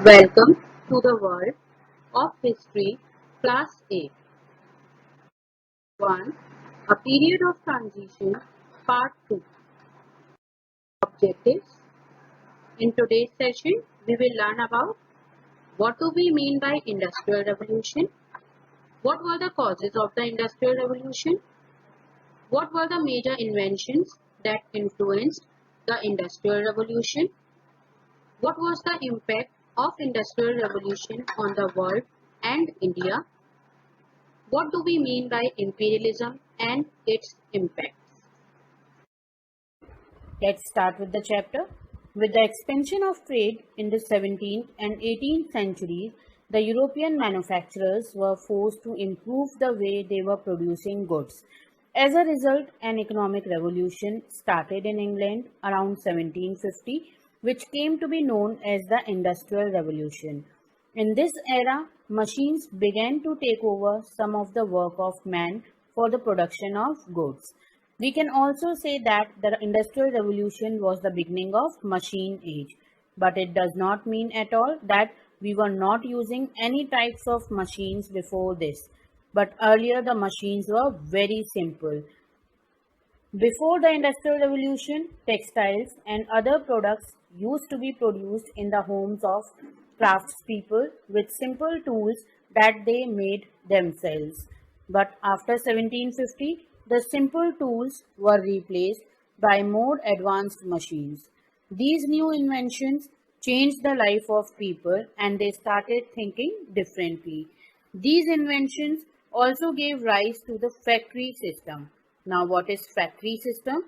Welcome to the world of history, class 8. 1. A period of transition, part 2. Objectives. In today's session, we will learn about what do we mean by industrial revolution, what were the causes of the industrial revolution, what were the major inventions that influenced the industrial revolution, what was the impact of industrial revolution on the world and India. What do we mean by imperialism and its impacts? Let's start with the chapter. With the expansion of trade in the 17th and 18th centuries, the European manufacturers were forced to improve the way they were producing goods. As a result, an economic revolution started in England around 1750, which came to be known as the Industrial Revolution. In this era, machines began to take over some of the work of man for the production of goods. We can also say that the Industrial Revolution was the beginning of machine age, but it does not mean at all that we were not using any types of machines before this. But earlier the machines were very simple. Before the Industrial Revolution, textiles and other products used to be produced in the homes of craftspeople with simple tools that they made themselves. But after 1750, the simple tools were replaced by more advanced machines. These new inventions changed the life of people and they started thinking differently. These inventions also gave rise to the factory system. Now, what is factory system?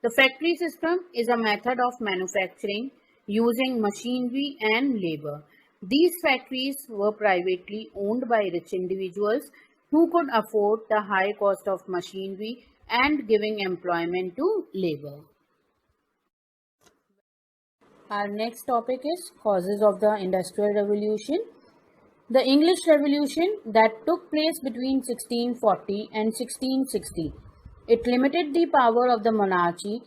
The factory system is a method of manufacturing using machinery and labor. These factories were privately owned by rich individuals who could afford the high cost of machinery and giving employment to labor. Our next topic is causes of the Industrial Revolution. The English Revolution that took place between 1640 and 1660. It limited the power of the monarchy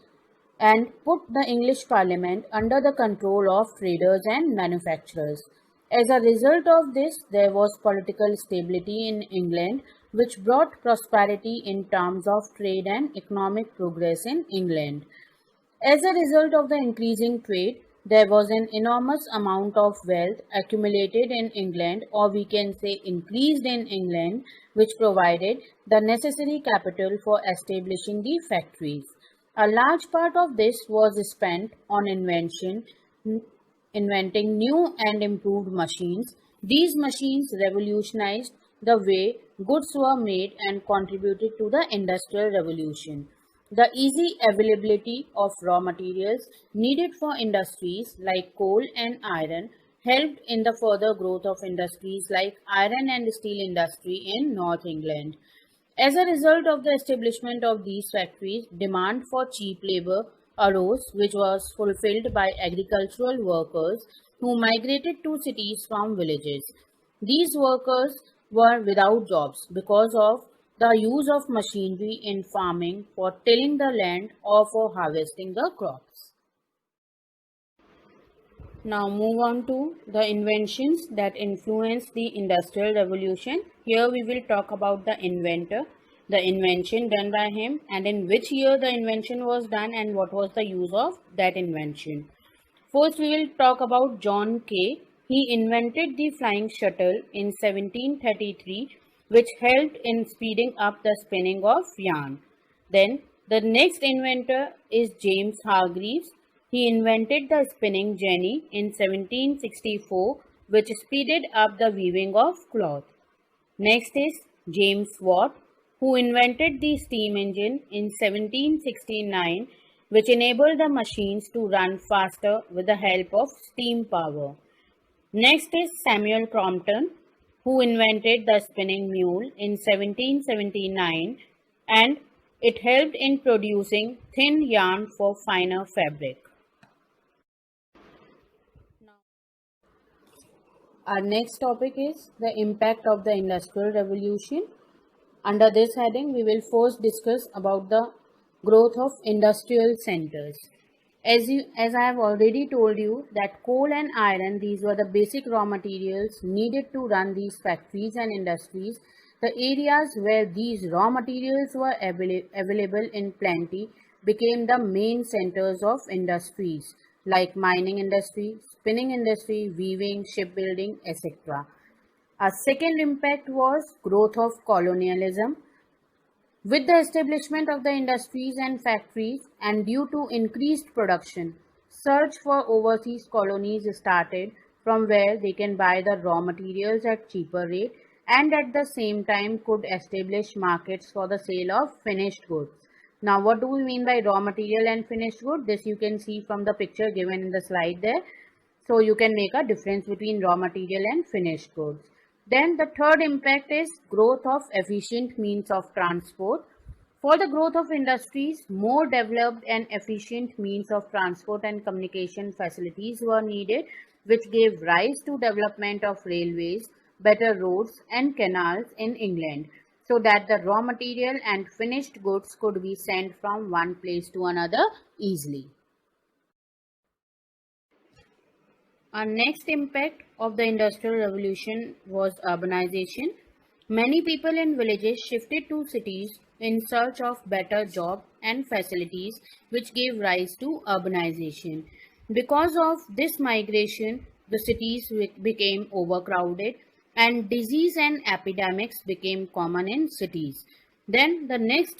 and put the English Parliament under the control of traders and manufacturers. As a result of this, there was political stability in England, which brought prosperity in terms of trade and economic progress in England. As a result of the increasing trade, there was an enormous amount of wealth accumulated in England, or we can say increased in England, which provided the necessary capital for establishing the factories. A large part of this was spent on inventing new and improved machines. These machines revolutionized the way goods were made and contributed to the Industrial Revolution. The easy availability of raw materials needed for industries like coal and iron helped in the further growth of industries like iron and steel industry in North England. As a result of the establishment of these factories, demand for cheap labor arose, which was fulfilled by agricultural workers who migrated to cities from villages. These workers were without jobs because of the use of machinery in farming for tilling the land or for harvesting the crops. Now move on to the inventions that influenced the Industrial Revolution. Here we will talk about the inventor, the invention done by him, and in which year the invention was done and what was the use of that invention. First we will talk about John Kay. He invented the flying shuttle in 1733, which helped in speeding up the spinning of yarn. Then the next inventor is James Hargreaves. He invented the spinning jenny in 1764, which speeded up the weaving of cloth. Next is James Watt, who invented the steam engine in 1769, which enabled the machines to run faster with the help of steam power. Next is Samuel Crompton, who invented the spinning mule in 1779, and it helped in producing thin yarn for finer fabric. Our next topic is the impact of the Industrial Revolution. Under this heading, we will first discuss about the growth of industrial centers. As I have already told you that coal and iron, these were the basic raw materials needed to run these factories and industries. The areas where these raw materials were available in plenty became the main centers of industries like mining industry, spinning industry, weaving, shipbuilding, etc. A second impact was growth of colonialism. With the establishment of the industries and factories and due to increased production, search for overseas colonies started from where they can buy the raw materials at cheaper rate and at the same time could establish markets for the sale of finished goods. Now what do we mean by raw material and finished good? This you can see from the picture given in the slide there. So you can make a difference between raw material and finished goods. Then the third impact is growth of efficient means of transport. For the growth of industries, more developed and efficient means of transport and communication facilities were needed, which gave rise to development of railways, better roads and canals in England, so that the raw material and finished goods could be sent from one place to another easily. Our next impact of the Industrial Revolution was urbanization. Many people in villages shifted to cities in search of better job and facilities, which gave rise to urbanization. Because of this migration, the cities became overcrowded and disease and epidemics became common in cities. Then the next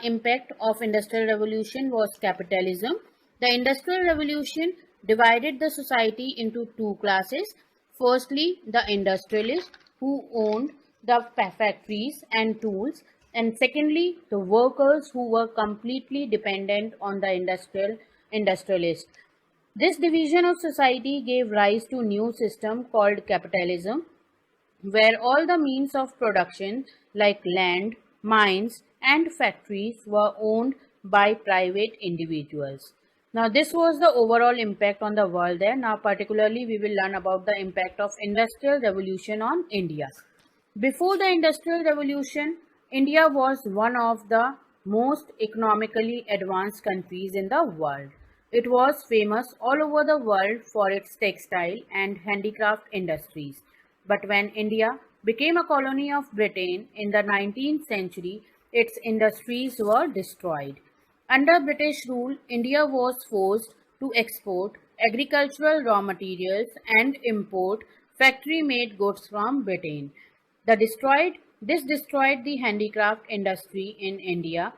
impact of Industrial Revolution was capitalism. The Industrial Revolution divided the society into two classes. Firstly, the industrialists who owned the factories and tools, and secondly, the workers who were completely dependent on the industrialists. This division of society gave rise to new system called capitalism, where all the means of production like land, mines and factories were owned by private individuals. Now this was the overall impact on the world there. Now particularly we will learn about the impact of Industrial Revolution on India. Before the Industrial Revolution, India was one of the most economically advanced countries in the world. It was famous all over the world for its textile and handicraft industries. But when India became a colony of Britain in the 19th century, its industries were destroyed. Under British rule, India was forced to export agricultural raw materials and import factory-made goods from Britain. This destroyed the handicraft industry in India.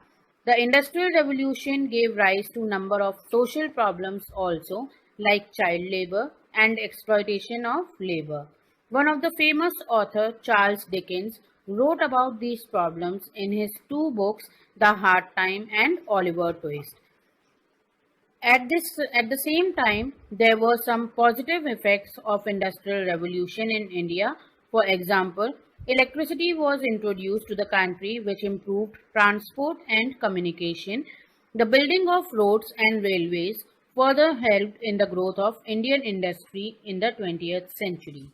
The Industrial Revolution gave rise to a number of social problems also, like child labor and exploitation of labor. One of the famous author, Charles Dickens, wrote about these problems in his two books, The Hard Time and Oliver Twist. At the same time, there were some positive effects of Industrial Revolution in India. For example, electricity was introduced to the country, which improved transport and communication. The building of roads and railways further helped in the growth of Indian industry in the 20th century.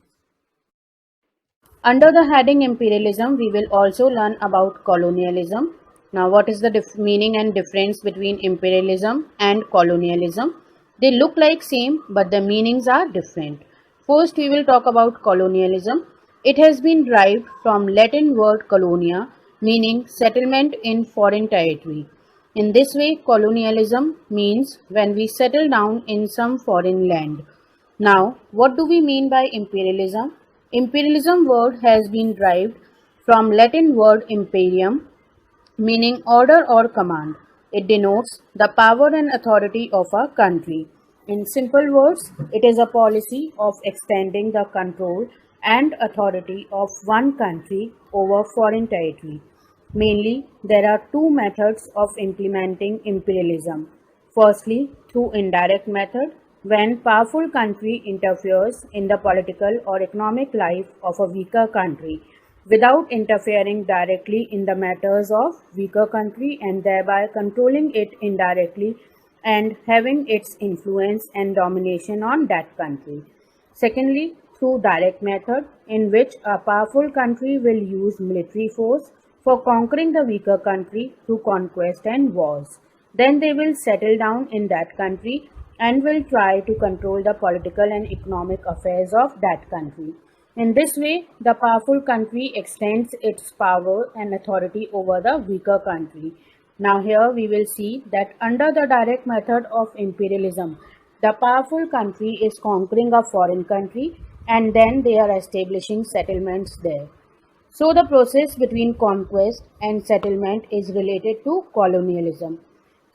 Under the heading imperialism, we will also learn about colonialism. Now, what is the meaning and difference between imperialism and colonialism? They look like same, but the meanings are different. First, we will talk about colonialism. It has been derived from Latin word colonia, meaning settlement in foreign territory. In this way, colonialism means when we settle down in some foreign land. Now, what do we mean by imperialism? Imperialism word has been derived from Latin word imperium, meaning order or command. It denotes the power and authority of a country. In simple words, it is a policy of extending the control and authority of one country over foreign territory. Mainly, there are two methods of implementing imperialism. Firstly, through indirect method, when powerful country interferes in the political or economic life of a weaker country without interfering directly in the matters of weaker country and thereby controlling it indirectly and having its influence and domination on that country. Secondly, through direct method in which a powerful country will use military force for conquering the weaker country through conquest and wars. Then they will settle down in that country and will try to control the political and economic affairs of that country. In this way, the powerful country extends its power and authority over the weaker country. Now here we will see that under the direct method of imperialism, the powerful country is conquering a foreign country and then they are establishing settlements there. So the process between conquest and settlement is related to colonialism.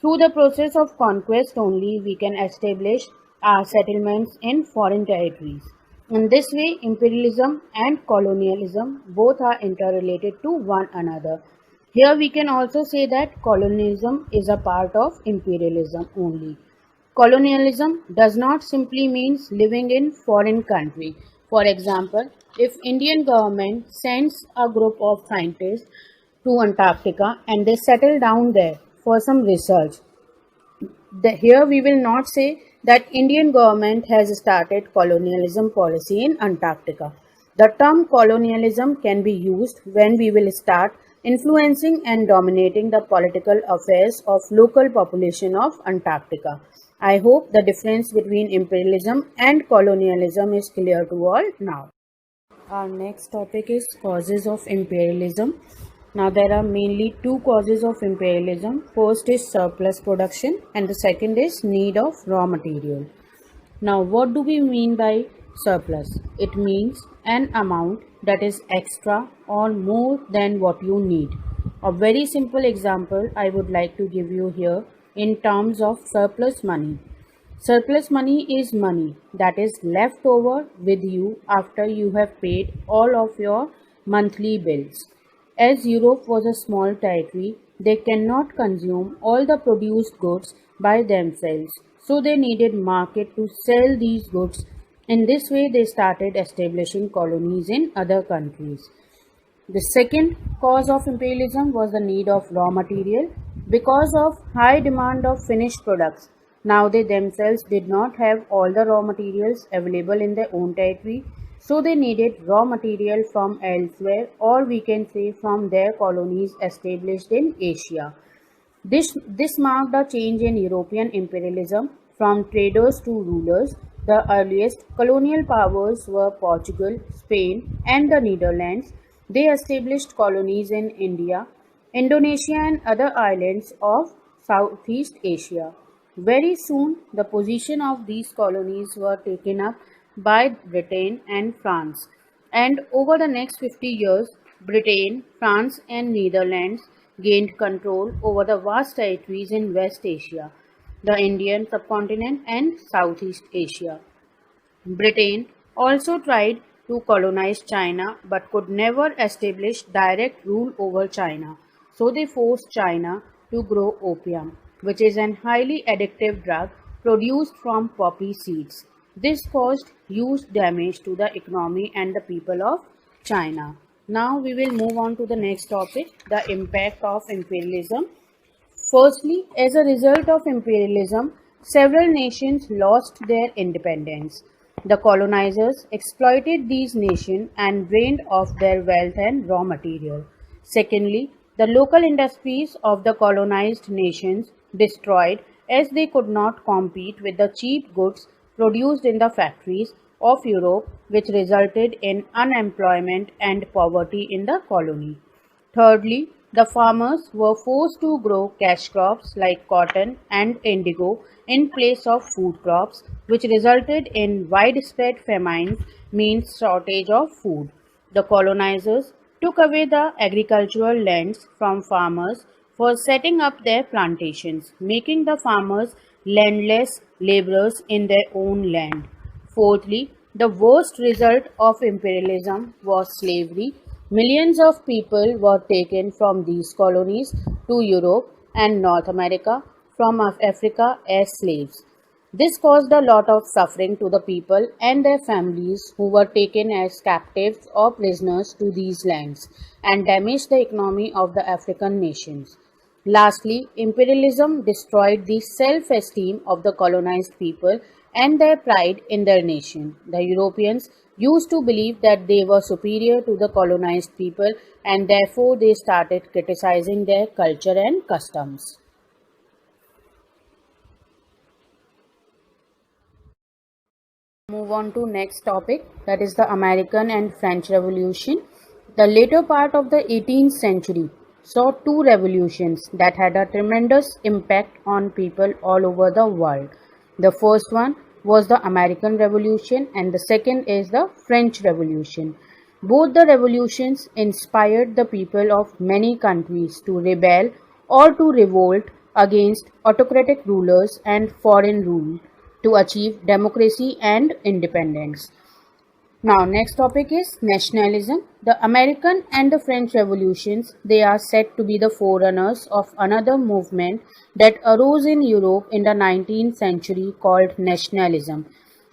Through the process of conquest only we can establish our settlements in foreign territories. In this way, imperialism and colonialism both are interrelated to one another. Here we can also say that colonialism is a part of imperialism only. Colonialism does not simply means living in foreign country. For example, if Indian government sends a group of scientists to Antarctica and they settle down there for some research, here we will not say that Indian government has started colonialism policy in Antarctica. The term colonialism can be used when we will start influencing and dominating the political affairs of local population of Antarctica. I hope the difference between imperialism and colonialism is clear to all now. Our next topic is causes of imperialism. Now there are mainly two causes of imperialism. First is surplus production and the second is need of raw material. Now what do we mean by surplus? It means an amount that is extra or more than what you need. A very simple example I would like to give you here in terms of surplus money. Surplus money is money that is left over with you after you have paid all of your monthly bills. As Europe was a small territory, they cannot consume all the produced goods by themselves, so they needed market to sell these goods. In this way, they started establishing colonies in other countries. The second cause of imperialism was the need of raw material. Because of high demand of finished products, now they themselves did not have all the raw materials available in their own territory, so they needed raw material from elsewhere, or we can say from their colonies established in Asia. This marked a change in European imperialism from traders to rulers. The earliest colonial powers were Portugal, Spain, and the Netherlands. They established colonies in India, Indonesia, and other islands of Southeast Asia. Very soon, the position of these colonies were taken up by Britain and France. And over the next 50 years, Britain, France, and Netherlands gained control over the vast territories in West Asia, the Indian subcontinent, and Southeast Asia. Britain also tried to colonize China but could never establish direct rule over China. So they forced China to grow opium, which is an highly addictive drug produced from poppy seeds. This caused huge damage to the economy and the people of China. Now we will move on to the next topic, the impact of imperialism. Firstly, as a result of imperialism, several nations lost their independence. The colonizers exploited these nations and drained off their wealth and raw material. Secondly, the local industries of the colonized nations destroyed as they could not compete with the cheap goods produced in the factories of Europe, which resulted in unemployment and poverty in the colony. Thirdly, the farmers were forced to grow cash crops like cotton and indigo in place of food crops, which resulted in widespread famines, means shortage of food. The colonizers took away the agricultural lands from farmers for setting up their plantations, making the farmers landless laborers in their own land. Fourthly, the worst result of imperialism was slavery. Millions of people were taken from these colonies to Europe and North America from Africa as slaves. This caused a lot of suffering to the people and their families who were taken as captives or prisoners to these lands and damaged the economy of the African nations. Lastly, imperialism destroyed the self-esteem of the colonized people and their pride in their nation. The Europeans used to believe that they were superior to the colonized people and therefore they started criticizing their culture and customs. Move on to next topic, that is the American and French Revolution. The later part of the 18th century saw two revolutions that had a tremendous impact on people all over the world. The first one was the American Revolution and the second is the French Revolution. Both the revolutions inspired the people of many countries to rebel or to revolt against autocratic rulers and foreign rule to achieve democracy and independence. Now, next topic is nationalism. The American and the French revolutions, they are said to be the forerunners of another movement that arose in Europe in the 19th century called nationalism.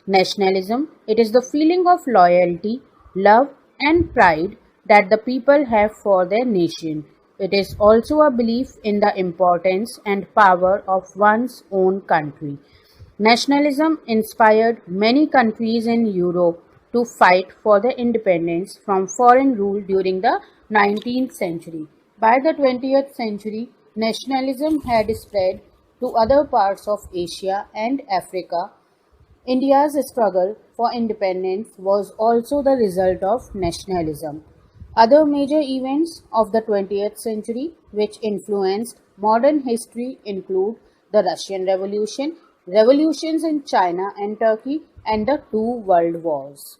Nationalism, it is the feeling of loyalty, love and pride that the people have for their nation. It is also a belief in the importance and power of one's own country. Nationalism inspired many countries in Europe to fight for their independence from foreign rule during the 19th century. By the 20th century, nationalism had spread to other parts of Asia and Africa. India's struggle for independence was also the result of nationalism. Other major events of the 20th century which influenced modern history include the Russian Revolution, revolutions in China and Turkey, and the two world wars.